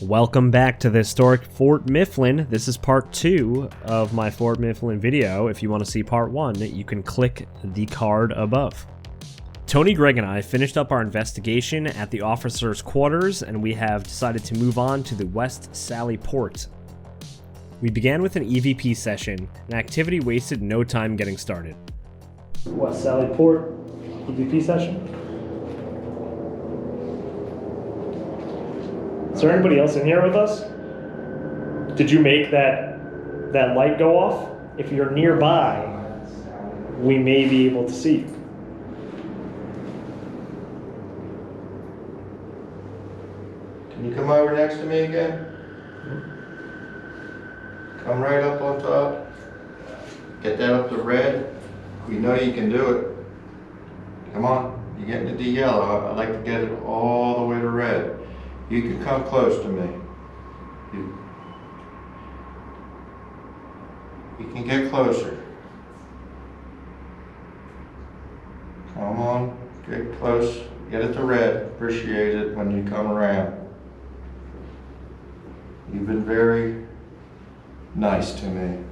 Welcome back to the Historic Fort Mifflin. This is part 2 of my Fort Mifflin video. If you want to see part 1, you can click the card above. Tony, Greg, and I finished up our investigation at the officers' quarters, and we have decided to move on to the West Sally Port. We began with an EVP session, an activity wasted no time getting started. West Sally Port, EVP session. Is there anybody else in here with us? Did you make that light go off? If you're nearby, we may be able to see you. Can you come over next to me again? Come right up on top. Get that up to red. We know you can do it. Come on, you're getting to the yellow. I'd like to get it all the way to red. You can come close to me. You can get closer. Come on, get close. Get it to red. Appreciate it when you come around. You've been very nice to me.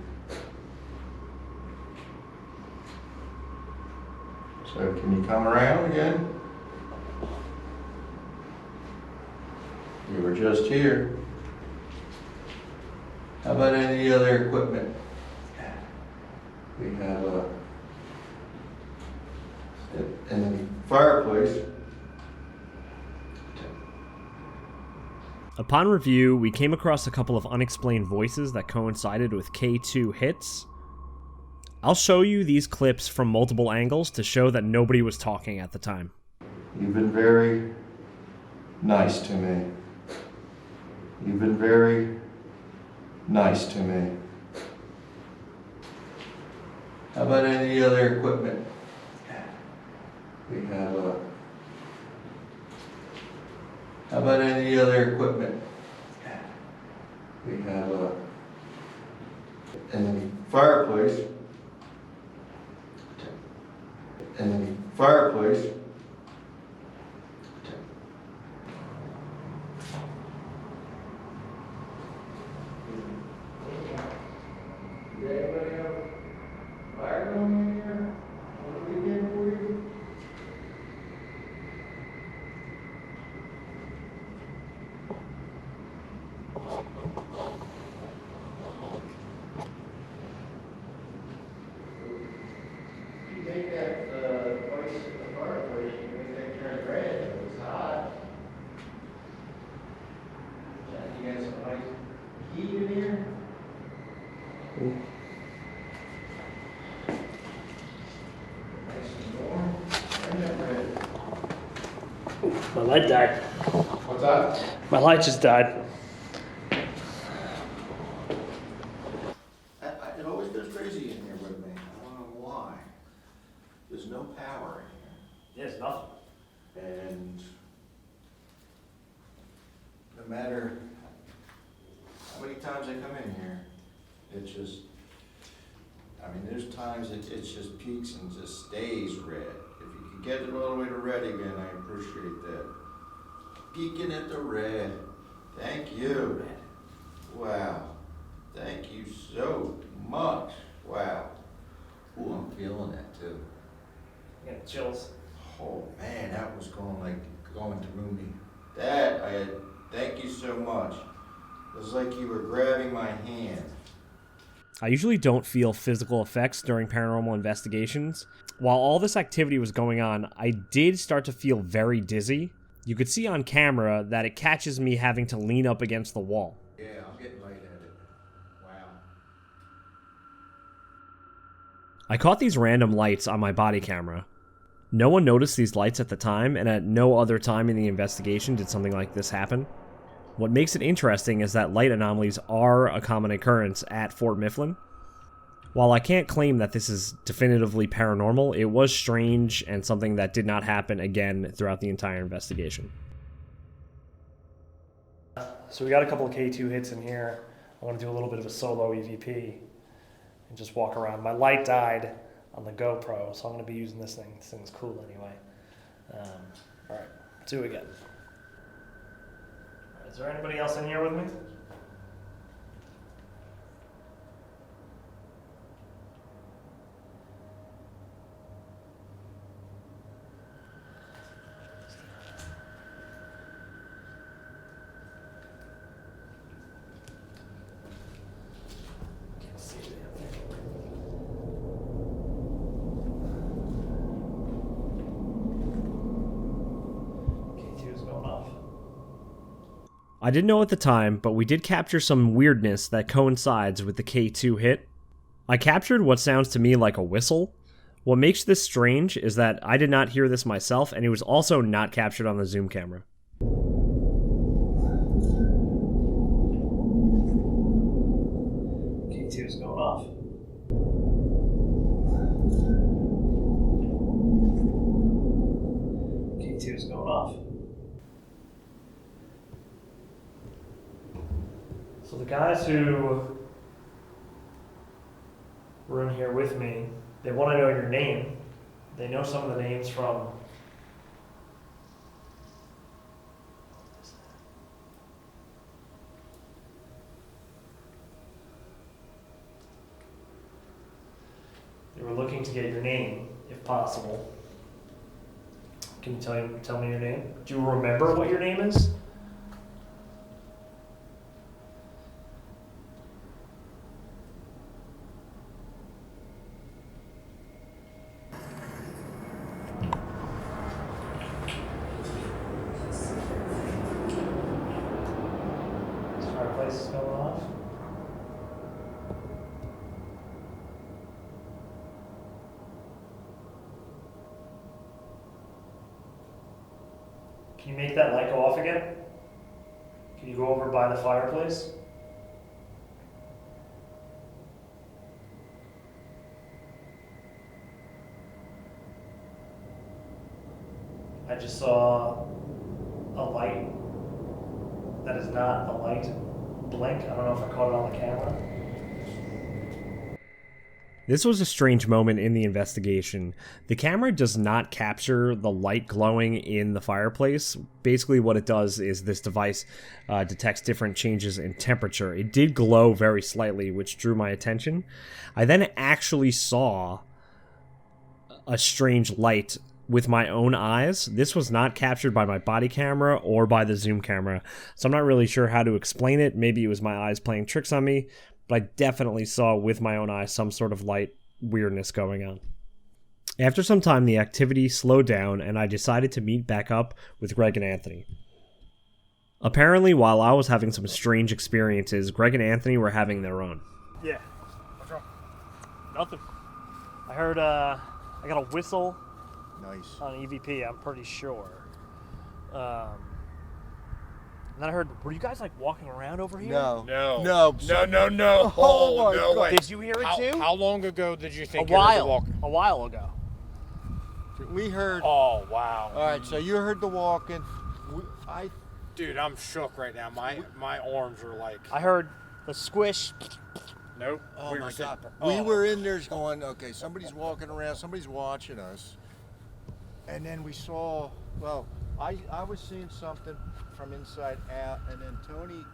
So can you come around again? You were just here. How about any other equipment? We have in the fireplace. Upon review, we came across a couple of unexplained voices that coincided with K2 hits. I'll show you these clips from multiple angles to show that nobody was talking at the time. You've been very nice to me. You've been very nice to me. How about any other equipment? We have how about any other equipment? We have in the fireplace. In the fireplace. Anybody have fire going in here? What do we get for you? You take that voice in the fireplace, you make that turn red. It's hot. You got some nice heat in here. My light died. What's that? My light just died. It always goes crazy in here with me. I don't know why. There's no power in here. Yes, nothing. And no matter how many times I come in here, it just, I mean, there's times it just peaks and just stays red. If you could get it all the way to red again, I appreciate that. Peeking at the red. Thank you. Wow. Thank you so much. Wow. Ooh, I'm feeling that too. I got chills. Oh man, that was going through me. Thank you so much. It was like you were grabbing my hand. I usually don't feel physical effects during paranormal investigations. While all this activity was going on, I did start to feel very dizzy. You could see on camera that it catches me having to lean up against the wall. Yeah, I'm getting lightheaded. Wow. I caught these random lights on my body camera. No one noticed these lights at the time, and at no other time in the investigation did something like this happen. What makes it interesting is that light anomalies are a common occurrence at Fort Mifflin. While I can't claim that this is definitively paranormal, it was strange and something that did not happen again throughout the entire investigation. So we got a couple of K2 hits in here. I'm going to do a little bit of a solo EVP and just walk around. My light died on the GoPro, so I'm going to be using this thing. This thing's cool anyway. All right, let's do it again. Is there anybody else in here with me? I didn't know at the time, but we did capture some weirdness that coincides with the K2 hit. I captured what sounds to me like a whistle. What makes this strange is that I did not hear this myself, and it was also not captured on the zoom camera. K2 is going off. K2 is going off. So the guys who were in here with me, they want to know your name. They know some of the names from... They were looking to get your name, if possible. Can you tell me your name? Do you remember what your name is? Fireplace is going off. Can you make that light go off again? Can you go over by the fireplace? I just saw a light that is not a light blink. I don't know if I caught it on the camera. This was a strange moment in the investigation. The camera does not capture the light glowing in the fireplace. Basically what it does is this device detects different changes in temperature. It did glow very slightly, which drew my attention. I then actually saw a strange light with my own eyes. This was not captured by my body camera or by the zoom camera, so I'm not really sure how to explain it. Maybe it was my eyes playing tricks on me, but I definitely saw with my own eyes some sort of light weirdness going on. After some time, the activity slowed down, and I decided to meet back up with Greg and Anthony. Apparently, while I was having some strange experiences, Greg and Anthony were having their own. Yeah. What's wrong? Nothing. I heard, I got a whistle. Nice. On EVP, I'm pretty sure. And then I heard, were you guys like walking around over here? No. No. Oh, no way. Did you hear it too? How long ago did you think you heard the walking? A while ago. We heard. Oh, wow. All right, so you heard the walking. Dude, I'm shook right now. My arms are like... I heard the squish. Nope. Oh, my God. We were in there going, okay, somebody's walking around, somebody's watching us. And then we saw, well, I was seeing something from inside out, and then Tony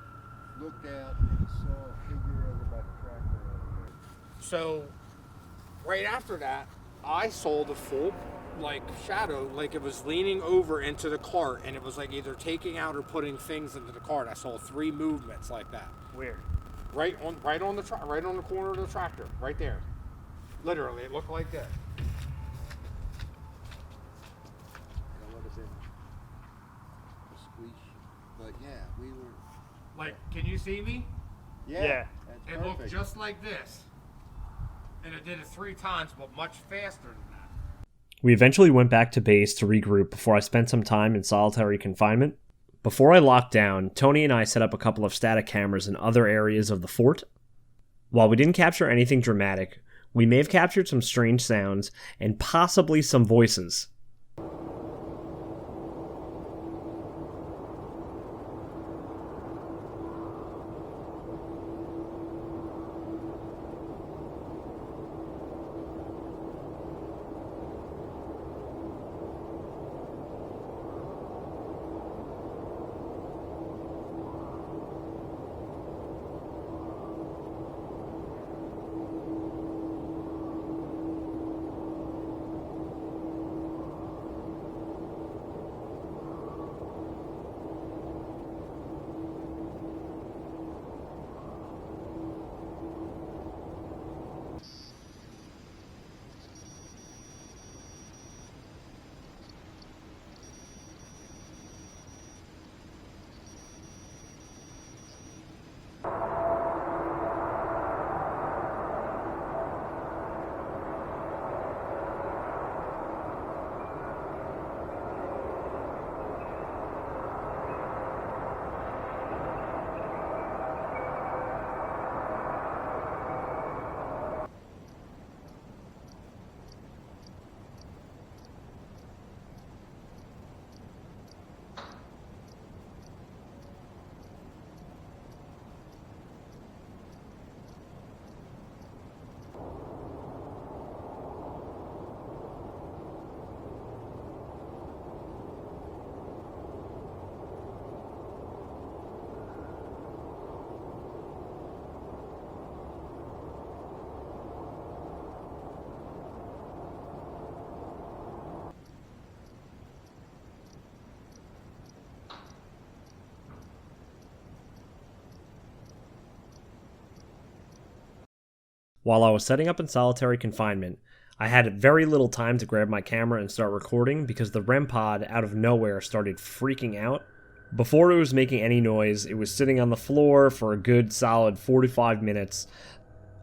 looked out and he saw a figure over by the tractor over there. So, right after that, I saw the full, like, shadow, like it was leaning over into the cart, and it was like either taking out or putting things into the cart. I saw 3 movements like that. Weird. Right on the corner of the tractor, right there. Literally, it looked like that. But yeah, we were. Like, can you see me? Yeah. That's It looked perfect. just like this. And it did it 3 times, but much faster than that. We eventually went back to base to regroup before I spent some time in solitary confinement. Before I locked down, Tony and I set up a couple of static cameras in other areas of the fort. While we didn't capture anything dramatic, we may have captured some strange sounds and possibly some voices. While I was setting up in solitary confinement, I had very little time to grab my camera and start recording because the REM pod out of nowhere started freaking out. Before it was making any noise, it was sitting on the floor for a good solid 45 minutes.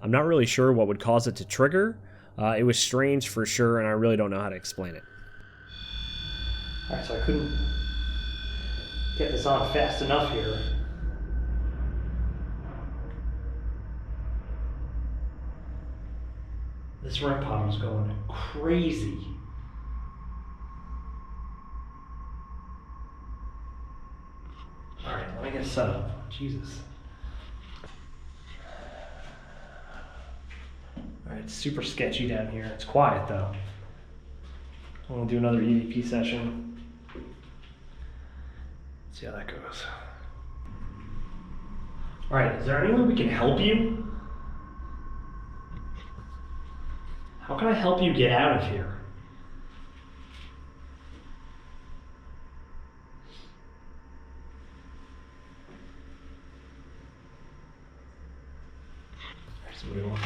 I'm not really sure what would cause it to trigger. It was strange for sure, and I really don't know how to explain it. Alright, so I couldn't get this on fast enough here. This REM pod was going crazy. Alright, let me get set up. Jesus. Alright, it's super sketchy down here. It's quiet though. I'm gonna do another EVP session. See how that goes. Alright, is there any way we can help you? How can I help you get out of here? Alright, so what do you want?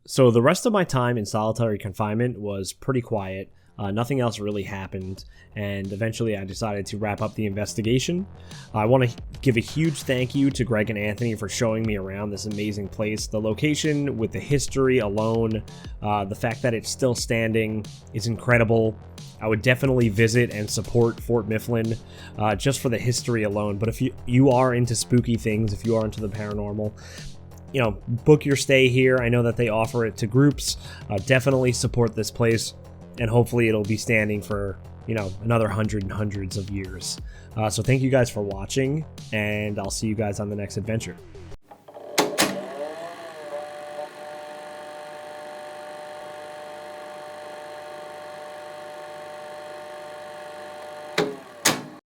So the rest of my time in solitary confinement was pretty quiet. Nothing else really happened, and eventually I decided to wrap up the investigation. I want to give a huge thank you to Greg and Anthony for showing me around this amazing place. The location with the history alone, the fact that it's still standing is incredible. I would definitely visit and support Fort Mifflin just for the history alone. But if you are into spooky things, if you are into the paranormal, you know, book your stay here. I know that they offer it to groups. Definitely support this place, and hopefully it'll be standing for, you know, another hundreds of years. So thank you guys for watching, and I'll see you guys on the next adventure.